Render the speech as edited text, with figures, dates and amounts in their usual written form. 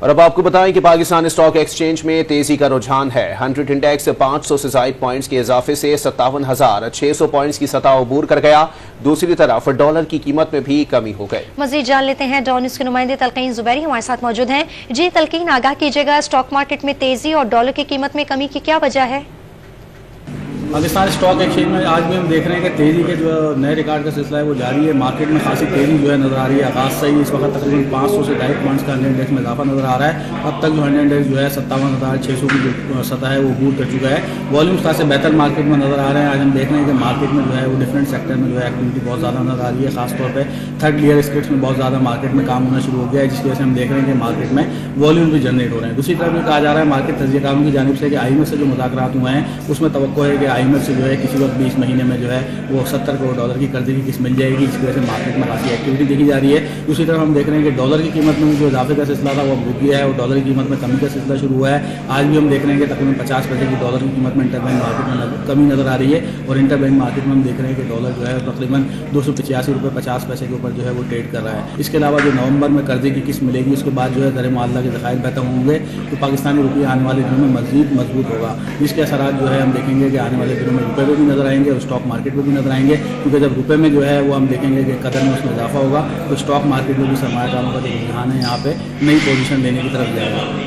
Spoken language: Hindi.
और अब आपको बताएं कि पाकिस्तान स्टॉक एक्सचेंज में तेजी का रुझान है। 100 इंडेक्स 500 से ज्यादा पॉइंट्स के इजाफे से 57,600 पॉइंट्स की सतह अबूर कर गया। दूसरी तरफ डॉलर की कीमत में भी कमी हो गई। मजीद जान लेते हैं डॉ न्यूज़ के नुमाइंदे तलकीन जुबैरी हमारे साथ मौजूद हैं। जी तलकीन, आगाह कीजिएगा, स्टॉक मार्केट में तेजी और डॉलर की कीमत में कमी की क्या वजह है? पाकिस्तान स्टॉक एक्सचेंज में आज भी हम देख रहे हैं कि तेज़ी के जो नए रिकॉर्ड का सिलसिला है वो जारी है। मार्केट में खासी तेज़ी जो है नज़र आ रही है। आगाज़ से ही इस वक्त तकरीबन 500 से 2.5 पॉइंट्स का हंड्रेड इंडेक्स में इजाफा नज़र आ रहा है। अब तक जो हंड्रेड इंडेक्स जो है 57,600 की जो सतह है वो अबूर कर चुका है। वॉल्यूम्स खासे बेहतर मार्केट में नज़र आ रहे हैं। आज हम देख रहे हैं कि मार्केट में जो है वो डिफरेंट सेक्टर में जो है एक्टिविटी बहुत ज़्यादा नज़र आ रही है। खासतौर पर थर्ड लेयर स्क्रिप्ट में बहुत ज़्यादा मार्केट में काम होना शुरू हो गया है, जिसकी वजह से हम देख रहे हैं कि मार्केट में वॉल्यूम भी जनरेट हो रहे हैं। दूसरी तरफ कहा जा रहा है मार्केट तजज़ियाकारों की जानिब से कि IMF से जो मुज़ाकरात हुए हैं उसमें तवक्को है कि IMF से जो है किसी वक्त 20 महीने में जो है वो 70 करोड़ डॉलर की कर्जे की किस्त मिल जाएगी, जिसकी वजह से मार्केट में खासी एक्टिविटी देखी जा रही है। दूसरी तरफ हम देख रहे हैं कि डॉलर की कीमत में जो इजाफे का सिलसिला था वो रुक गया है और डॉलर की कीमत में कमी का सिलसिला शुरू हुआ है। आज भी हम देख रहे हैं कि तकरीबन 50% की डॉलर की कीमत में इंटरबैंक मार्केट में कमी नजर आ रही है और इंटरबैंक मार्केट में हम देख रहे हैं कि डॉलर जो है तकरीबन 285 रुपये 50 पैसे के ऊपर जो है वो ट्रेड कर रहा है। इसके अलावा जो नवंबर में कर्जे की किस्त मिलेगी उसके बाद जो है ज़र मुआवजा के ज़खायर बेहतर होंगे तो पाकिस्तानी रुपया आने वाले दिनों में मज़ीद मजबूत होगा, जिसके असरात जो है हम देखेंगे कि आने वाले दिनों में रुपये में भी नजर आएंगे और स्टॉक मार्केट में भी नजर आएंगे। क्योंकि जब रुपये में जो है वो हम देखेंगे कि कदर में उसमें इजाफा होगा तो स्टॉक मार्केट में भी सरमायाकारों का जो रुझान है यहाँ पे नई पोजीशन लेने की तरफ जाएगा।